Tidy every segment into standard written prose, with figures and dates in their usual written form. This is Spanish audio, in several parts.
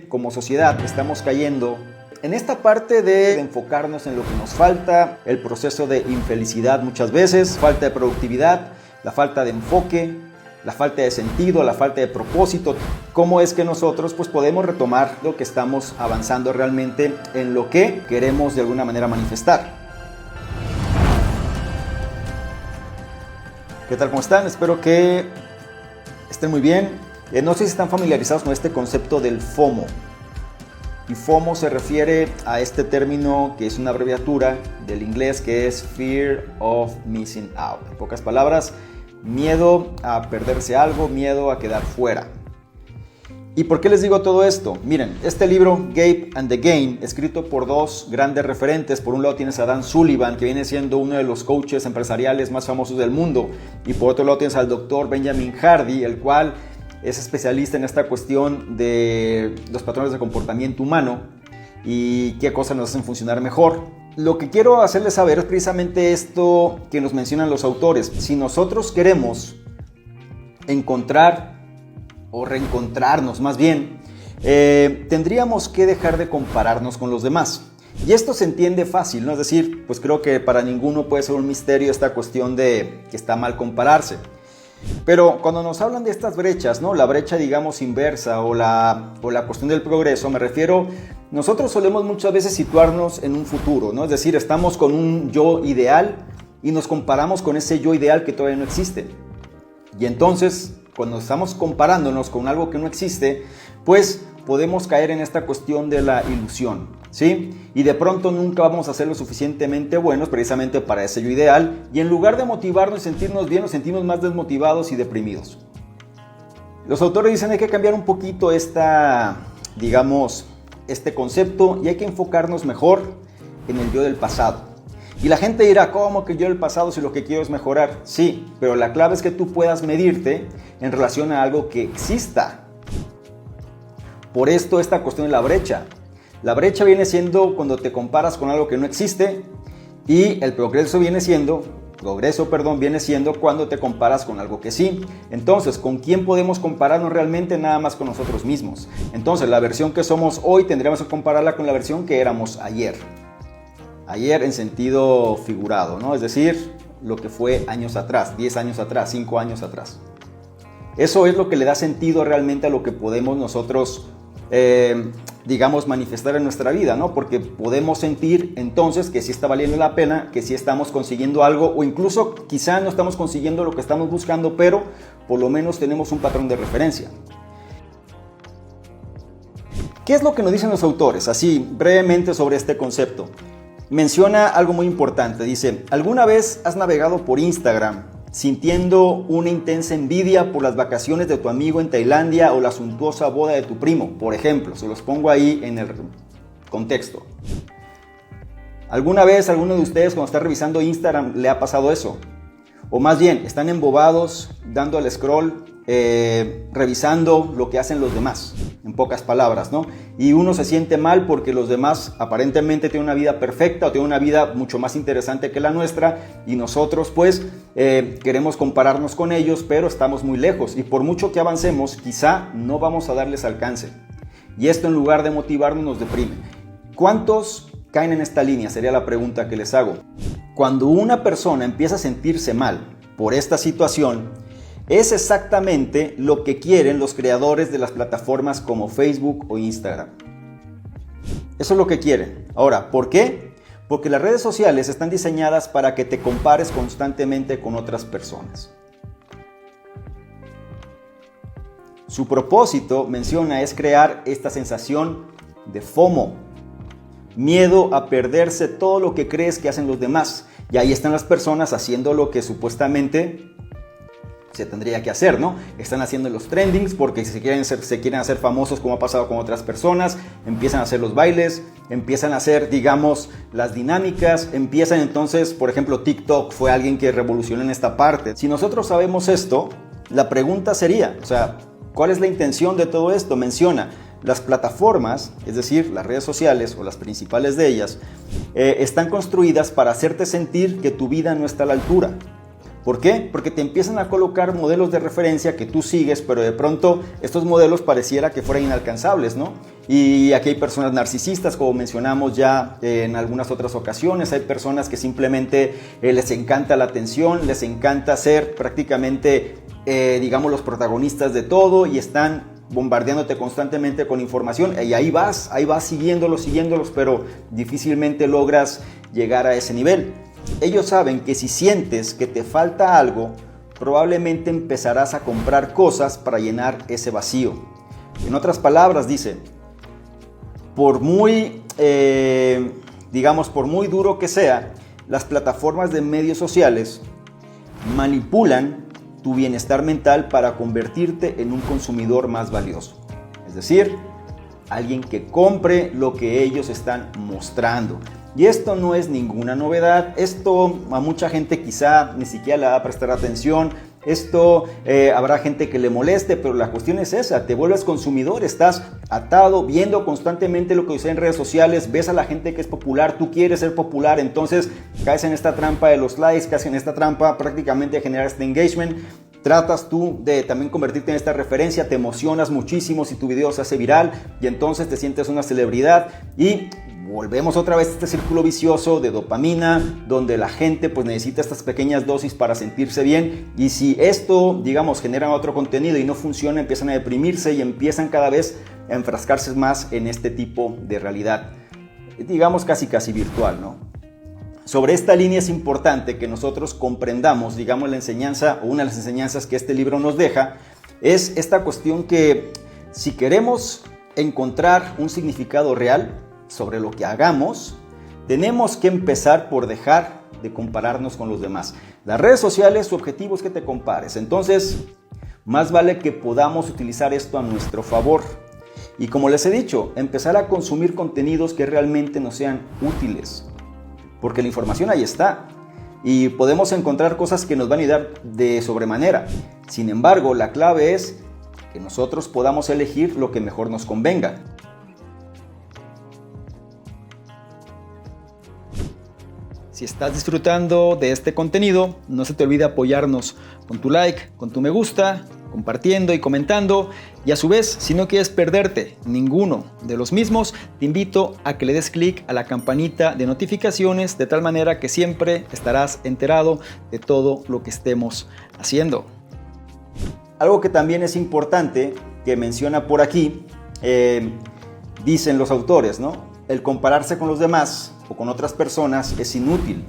como sociedad estamos cayendo en esta parte de enfocarnos en lo que nos falta, el proceso de infelicidad muchas veces, falta de productividad, la falta de enfoque, la falta de sentido, la falta de propósito. ¿Cómo es que nosotros podemos retomar lo que estamos avanzando realmente en lo que queremos de alguna manera manifestar? ¿Qué tal? ¿Cómo están? Espero que estén muy bien. No sé si están familiarizados con este concepto del FOMO. Y FOMO se refiere a este término que es una abreviatura del inglés que es Fear of Missing Out. En pocas palabras, miedo a perderse algo, miedo a quedar fuera. ¿Y por qué les digo todo esto? Miren, este libro, Gabe and the Game, escrito por dos grandes referentes. Por un lado tienes a Dan Sullivan, que viene siendo uno de los coaches empresariales más famosos del mundo. Y por otro lado tienes al doctor Benjamin Hardy, el cual es especialista en esta cuestión de los patrones de comportamiento humano y qué cosas nos hacen funcionar mejor. Lo que quiero hacerles saber es precisamente esto que nos mencionan los autores. Si nosotros queremos encontrar o reencontrarnos más bien, tendríamos que dejar de compararnos con los demás. Y esto se entiende fácil, ¿no? Es decir, pues creo que para ninguno puede ser un misterio esta cuestión de que está mal compararse. Pero cuando nos hablan de estas brechas, ¿no? La brecha, digamos, inversa o la cuestión del progreso, me refiero, nosotros solemos muchas veces situarnos en un futuro, ¿no? Es decir, estamos con un yo ideal y nos comparamos con ese yo ideal que todavía no existe. Y entonces, cuando estamos comparándonos con algo que no existe, pues podemos caer en esta cuestión de la ilusión, ¿sí? Y de pronto nunca vamos a ser lo suficientemente buenos precisamente para ese yo ideal, y en lugar de motivarnos y sentirnos bien, nos sentimos más desmotivados y deprimidos. Los autores dicen hay que cambiar un poquito este concepto y hay que enfocarnos mejor en el yo del pasado. Y la gente dirá, ¿cómo que yo del pasado si lo que quiero es mejorar? Sí, pero la clave es que tú puedas medirte en relación a algo que exista. Por esto esta cuestión de la brecha. La brecha viene siendo cuando te comparas con algo que no existe, y el progreso viene siendo cuando te comparas con algo que sí. Entonces, ¿con quién podemos compararnos realmente? Nada más con nosotros mismos. Entonces, la versión que somos hoy tendríamos que compararla con la versión que éramos ayer. Ayer en sentido figurado, ¿no? Es decir, lo que fue años atrás, 10 años atrás, 5 años atrás. Eso es lo que le da sentido realmente a lo que podemos nosotros manifestar en nuestra vida, ¿no? Porque podemos sentir entonces que sí está valiendo la pena, que sí estamos consiguiendo algo, o incluso quizá no estamos consiguiendo lo que estamos buscando, pero por lo menos tenemos un patrón de referencia. ¿Qué es lo que nos dicen los autores? Así, brevemente sobre este concepto. Menciona algo muy importante, dice, ¿alguna vez has navegado por Instagram sintiendo una intensa envidia por las vacaciones de tu amigo en Tailandia o la suntuosa boda de tu primo? Por ejemplo, se los pongo ahí en el contexto. ¿Alguna vez alguno de ustedes cuando está revisando Instagram le ha pasado eso? O más bien, están embobados, dando al scroll, revisando lo que hacen los demás, en pocas palabras, ¿no? Y uno se siente mal porque los demás aparentemente tienen una vida perfecta o tienen una vida mucho más interesante que la nuestra, y nosotros queremos compararnos con ellos, pero estamos muy lejos, y por mucho que avancemos quizá no vamos a darles alcance, y esto en lugar de motivarnos nos deprime. ¿Cuántos caen en esta línea? Sería la pregunta que les hago. Cuando una persona empieza a sentirse mal por esta situación, es exactamente lo que quieren los creadores de las plataformas como Facebook o Instagram. Eso es lo que quieren. Ahora, ¿por qué? Porque las redes sociales están diseñadas para que te compares constantemente con otras personas. Su propósito, menciona, es crear esta sensación de FOMO, miedo a perderse todo lo que crees que hacen los demás. Y ahí están las personas haciendo lo que supuestamente se tendría que hacer, ¿no? Están haciendo los trendings porque se quieren hacer famosos, como ha pasado con otras personas, empiezan a hacer los bailes, empiezan a hacer, las dinámicas, empiezan entonces, por ejemplo, TikTok fue alguien que revolucionó en esta parte. Si nosotros sabemos esto, la pregunta sería, ¿cuál es la intención de todo esto? Menciona, las plataformas, es decir, las redes sociales o las principales de ellas, están construidas para hacerte sentir que tu vida no está a la altura. ¿Por qué? Porque te empiezan a colocar modelos de referencia que tú sigues, pero de pronto estos modelos pareciera que fueran inalcanzables, ¿no? Y aquí hay personas narcisistas, como mencionamos ya en algunas otras ocasiones. Hay personas que simplemente les encanta la atención, les encanta ser prácticamente, digamos, los protagonistas de todo y están bombardeándote constantemente con información. Y ahí vas siguiéndolos, pero difícilmente logras llegar a ese nivel. Ellos saben que si sientes que te falta algo, probablemente empezarás a comprar cosas para llenar ese vacío. En otras palabras, dice, por muy duro que sea, las plataformas de medios sociales manipulan tu bienestar mental para convertirte en un consumidor más valioso. Es decir, alguien que compre lo que ellos están mostrando. Y esto no es ninguna novedad. Esto a mucha gente quizá ni siquiera le va a prestar atención. Esto habrá gente que le moleste, pero la cuestión es esa, te vuelves consumidor, estás atado, viendo constantemente lo que sucede en redes sociales, ves a la gente que es popular, tú quieres ser popular, entonces caes en esta trampa de los likes, caes en esta trampa prácticamente de generar este engagement, tratas tú de también convertirte en esta referencia, te emocionas muchísimo si tu video se hace viral y entonces te sientes una celebridad y volvemos otra vez a este círculo vicioso de dopamina, donde la gente pues necesita estas pequeñas dosis para sentirse bien y si esto, digamos, genera otro contenido y no funciona, empiezan a deprimirse y empiezan cada vez a enfrascarse más en este tipo de realidad, digamos casi virtual, ¿no? Sobre esta línea es importante que nosotros comprendamos, digamos, la enseñanza o una de las enseñanzas que este libro nos deja, es esta cuestión que si queremos encontrar un significado real sobre lo que hagamos, tenemos que empezar por dejar de compararnos con los demás. Las redes sociales, su objetivo es que te compares, entonces más vale que podamos utilizar esto a nuestro favor. Y como les he dicho, empezar a consumir contenidos que realmente nos sean útiles, porque la información ahí está y podemos encontrar cosas que nos van a ayudar de sobremanera. Sin embargo, la clave es que nosotros podamos elegir lo que mejor nos convenga. Si estás disfrutando de este contenido, no se te olvide apoyarnos con tu like, con tu me gusta, compartiendo y comentando. Y a su vez, si no quieres perderte ninguno de los mismos, te invito a que le des clic a la campanita de notificaciones de tal manera que siempre estarás enterado de todo lo que estemos haciendo. Algo que también es importante que menciona por aquí, dicen los autores, ¿no? El compararse con los demás o con otras personas es inútil.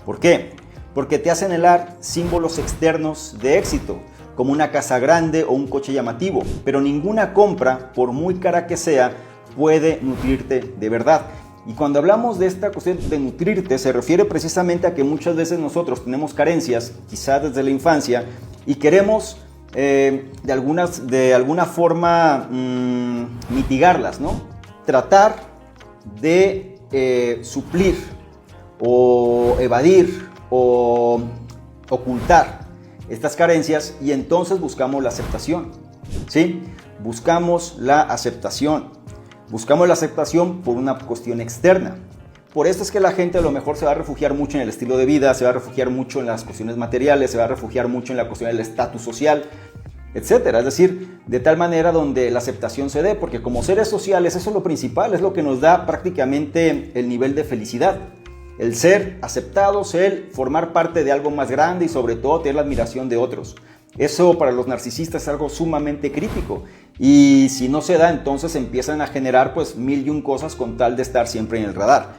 ¿Por qué? Porque te hace anhelar símbolos externos de éxito, como una casa grande o un coche llamativo, pero ninguna compra, por muy cara que sea, puede nutrirte de verdad. Y cuando hablamos de esta cuestión de nutrirte, se refiere precisamente a que muchas veces nosotros tenemos carencias, quizás desde la infancia, y queremos de alguna forma mitigarlas, ¿no? Tratar de suplir o evadir o ocultar estas carencias y entonces buscamos la aceptación, ¿sí? Buscamos la aceptación por una cuestión externa. Por esto es que la gente a lo mejor se va a refugiar mucho en el estilo de vida, se va a refugiar mucho en las cuestiones materiales, se va a refugiar mucho en la cuestión del estatus social, etcétera. Es decir, de tal manera donde la aceptación se dé, porque como seres sociales eso es lo principal, es lo que nos da prácticamente el nivel de felicidad. El ser aceptados, el formar parte de algo más grande y sobre todo tener la admiración de otros. Eso para los narcisistas es algo sumamente crítico y si no se da entonces empiezan a generar pues mil y un cosas con tal de estar siempre en el radar.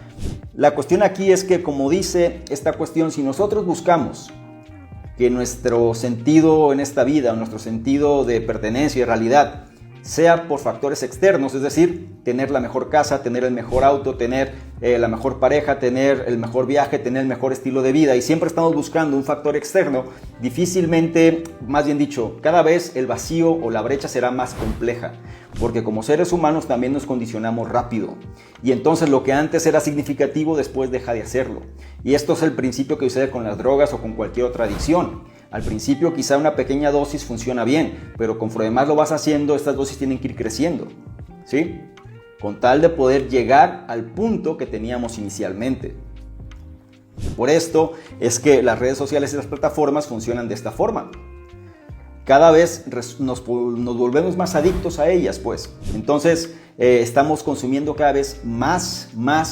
La cuestión aquí es que, como dice esta cuestión, si nosotros buscamos que nuestro sentido en esta vida, nuestro sentido de pertenencia y realidad sea por factores externos, es decir, tener la mejor casa, tener el mejor auto, tener la mejor pareja, tener el mejor viaje, tener el mejor estilo de vida y siempre estamos buscando un factor externo, difícilmente, más bien dicho, cada vez el vacío o la brecha será más compleja, porque como seres humanos también nos condicionamos rápido y entonces lo que antes era significativo después deja de hacerlo. Y esto es el principio que sucede con las drogas o con cualquier otra adicción. Al principio quizá una pequeña dosis funciona bien, pero conforme más lo vas haciendo, estas dosis tienen que ir creciendo, ¿sí? Con tal de poder llegar al punto que teníamos inicialmente. Por esto es que las redes sociales y las plataformas funcionan de esta forma. Cada vez nos volvemos más adictos a ellas, pues. Entonces, estamos consumiendo cada vez más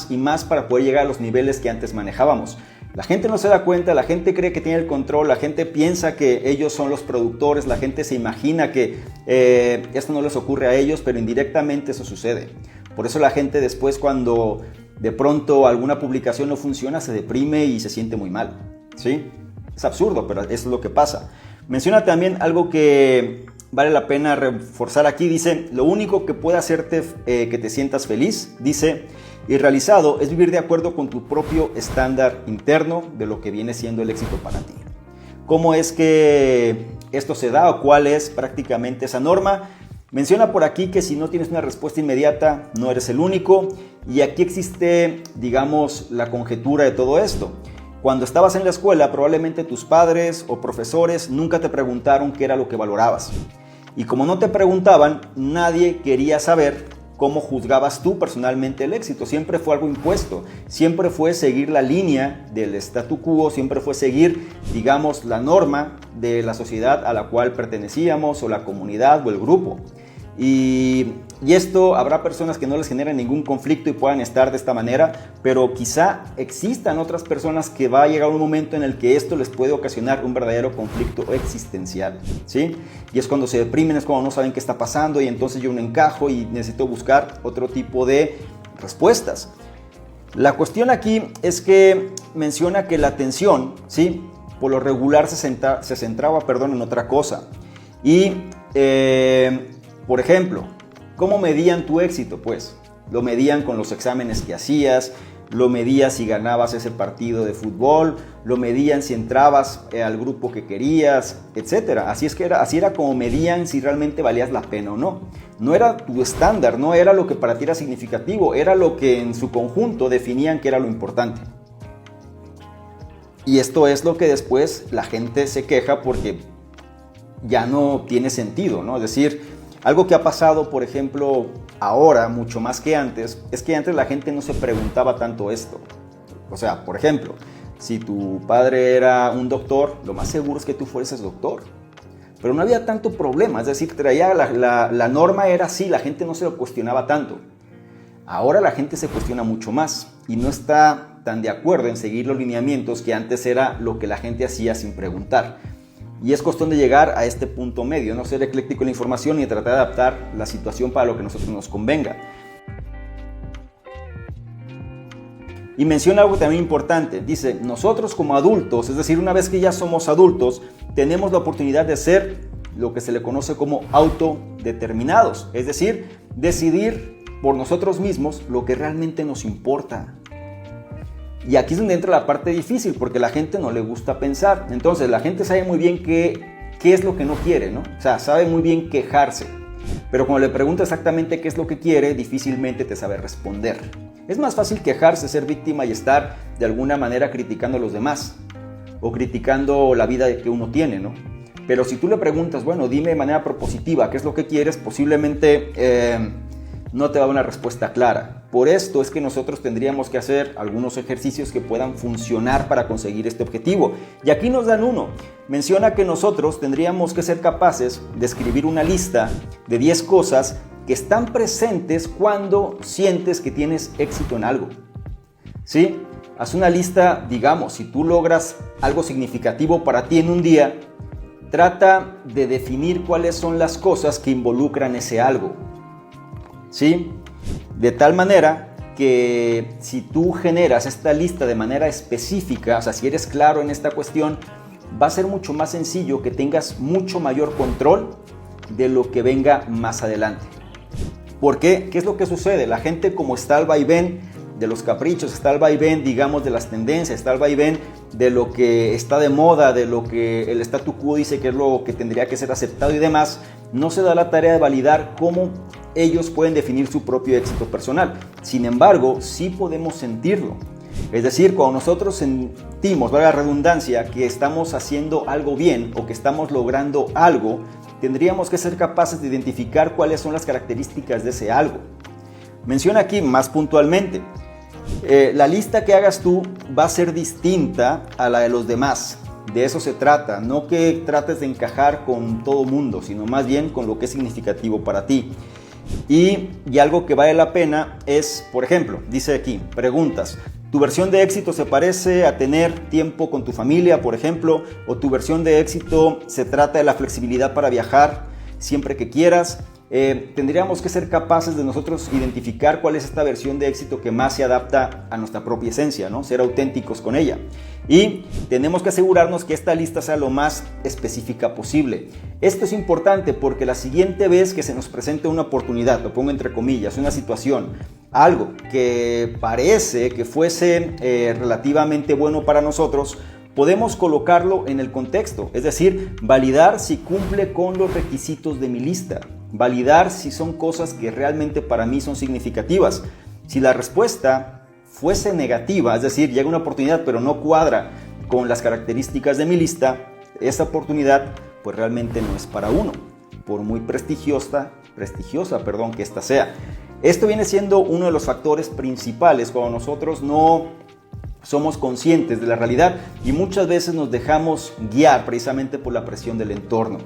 y más para poder llegar a los niveles que antes manejábamos. La gente no se da cuenta, la gente cree que tiene el control, la gente piensa que ellos son los productores, la gente se imagina que esto no les ocurre a ellos, pero indirectamente eso sucede. Por eso la gente después, cuando de pronto alguna publicación no funciona, se deprime y se siente muy mal, ¿sí? Es absurdo, pero eso es lo que pasa. Menciona también algo que vale la pena reforzar aquí. Dice, lo único que puede hacerte que te sientas feliz, dice, y realizado, es vivir de acuerdo con tu propio estándar interno de lo que viene siendo el éxito para ti. ¿Cómo es que esto se da o cuál es prácticamente esa norma? Menciona por aquí que si no tienes una respuesta inmediata, no eres el único. Y aquí existe, digamos, la conjetura de todo esto. Cuando estabas en la escuela, probablemente tus padres o profesores nunca te preguntaron qué era lo que valorabas. Y como no te preguntaban, nadie quería saber cómo juzgabas tú personalmente el éxito. Siempre fue algo impuesto, siempre fue seguir la línea del statu quo, siempre fue seguir, digamos, la norma de la sociedad a la cual pertenecíamos, o la comunidad o el grupo. Y esto habrá personas que no les generen ningún conflicto y puedan estar de esta manera, pero quizá existan otras personas que va a llegar un momento en el que esto les puede ocasionar un verdadero conflicto existencial, ¿sí? Y es cuando se deprimen, es cuando no saben qué está pasando y entonces yo no encajo y necesito buscar otro tipo de respuestas. La cuestión aquí es que menciona que la atención, ¿sí?, por lo regular se centraba en otra cosa. Y por ejemplo, ¿cómo medían tu éxito? Pues lo medían con los exámenes que hacías, lo medían si ganabas ese partido de fútbol, lo medían si entrabas al grupo que querías, etc. Así era como medían si realmente valías la pena o no. No era tu estándar, no era lo que para ti era significativo, era lo que en su conjunto definían que era lo importante. Y esto es lo que después la gente se queja porque ya no tiene sentido, ¿no? Es decir, algo que ha pasado, por ejemplo, ahora, mucho más que antes, es que antes la gente no se preguntaba tanto esto. O sea, por ejemplo, si tu padre era un doctor, lo más seguro es que tú fueses doctor. Pero no había tanto problema, es decir, la norma era así, la gente no se lo cuestionaba tanto. Ahora la gente se cuestiona mucho más y no está tan de acuerdo en seguir los lineamientos que antes era lo que la gente hacía sin preguntar. Y es cuestión de llegar a este punto medio, no ser ecléctico en la información y tratar de adaptar la situación para lo que a nosotros nos convenga. Y menciona algo también importante, dice, nosotros como adultos, es decir, una vez que ya somos adultos, tenemos la oportunidad de ser lo que se le conoce como autodeterminados, es decir, decidir por nosotros mismos lo que realmente nos importa. Y aquí es donde entra la parte difícil, porque a la gente no le gusta pensar. Entonces, la gente sabe muy bien qué es lo que no quiere, ¿no? O sea, sabe muy bien quejarse. Pero cuando le preguntas exactamente qué es lo que quiere, difícilmente te sabe responder. Es más fácil quejarse, ser víctima y estar de alguna manera criticando a los demás. O criticando la vida que uno tiene, ¿no? Pero si tú le preguntas, bueno, dime de manera propositiva qué es lo que quieres, posiblemente no te va a dar una respuesta clara. Por esto es que nosotros tendríamos que hacer algunos ejercicios que puedan funcionar para conseguir este objetivo. Y aquí nos dan uno. Menciona que nosotros tendríamos que ser capaces de escribir una lista de 10 cosas que están presentes cuando sientes que tienes éxito en algo. ¿Sí? Haz una lista, digamos, si tú logras algo significativo para ti en un día, trata de definir cuáles son las cosas que involucran ese algo. ¿Sí? De tal manera que si tú generas esta lista de manera específica, o sea, si eres claro en esta cuestión, va a ser mucho más sencillo que tengas mucho mayor control de lo que venga más adelante. ¿Por qué? ¿Qué es lo que sucede? La gente, como está al vaivén de los caprichos, está al vaivén, digamos, de las tendencias, está al vaivén de lo que está de moda, de lo que el statu quo dice que es lo que tendría que ser aceptado y demás, no se da la tarea de validar cómo ellos pueden definir su propio éxito personal. Sin embargo, sí podemos sentirlo. Es decir, cuando nosotros sentimos, valga la redundancia, que estamos haciendo algo bien o que estamos logrando algo, tendríamos que ser capaces de identificar cuáles son las características de ese algo. Menciona aquí más puntualmente, la lista que hagas tú va a ser distinta a la de los demás. De eso se trata, no que trates de encajar con todo mundo, sino más bien con lo que es significativo para ti. Y algo que vale la pena es, por ejemplo, dice aquí, preguntas. ¿Tu versión de éxito se parece a tener tiempo con tu familia, por ejemplo? ¿O tu versión de éxito se trata de la flexibilidad para viajar siempre que quieras? Tendríamos que ser capaces de nosotros identificar cuál es esta versión de éxito que más se adapta a nuestra propia esencia, ¿no? Ser auténticos con ella. Y tenemos que asegurarnos que esta lista sea lo más específica posible. Esto es importante porque la siguiente vez que se nos presente una oportunidad, lo pongo entre comillas, una situación, algo que parece que fuese relativamente bueno para nosotros, podemos colocarlo en el contexto, es decir, validar si cumple con los requisitos de mi lista, validar si son cosas que realmente para mí son significativas. Si la respuesta fuese negativa, es decir, llega una oportunidad pero no cuadra con las características de mi lista, esa oportunidad pues realmente no es para uno, por muy prestigiosa que ésta sea. Esto viene siendo uno de los factores principales cuando nosotros no somos conscientes de la realidad y muchas veces nos dejamos guiar precisamente por la presión del entorno.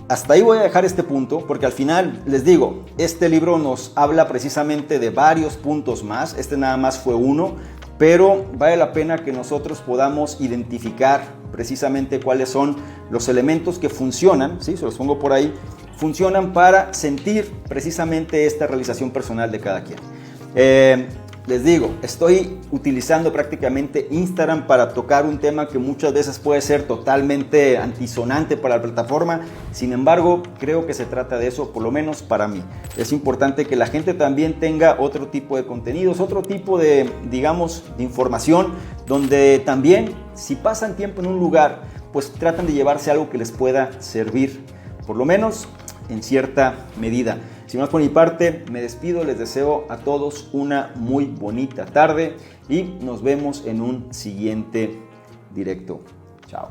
Hasta ahí voy a dejar este punto porque al final les digo, este libro nos habla precisamente de varios puntos más, este nada más fue uno, pero vale la pena que nosotros podamos identificar precisamente cuáles son los elementos que funcionan, ¿sí? Se los pongo por ahí, funcionan para sentir precisamente esta realización personal de cada quien. Les digo, estoy utilizando prácticamente Instagram para tocar un tema que muchas veces puede ser totalmente antisonante para la plataforma. Sin embargo, creo que se trata de eso, por lo menos para mí. Es importante que la gente también tenga otro tipo de contenidos, otro tipo de, digamos, de información, donde también, si pasan tiempo en un lugar, pues tratan de llevarse algo que les pueda servir, por lo menos en cierta medida. Sin más por mi parte, me despido, les deseo a todos una muy bonita tarde y nos vemos en un siguiente directo. Chao.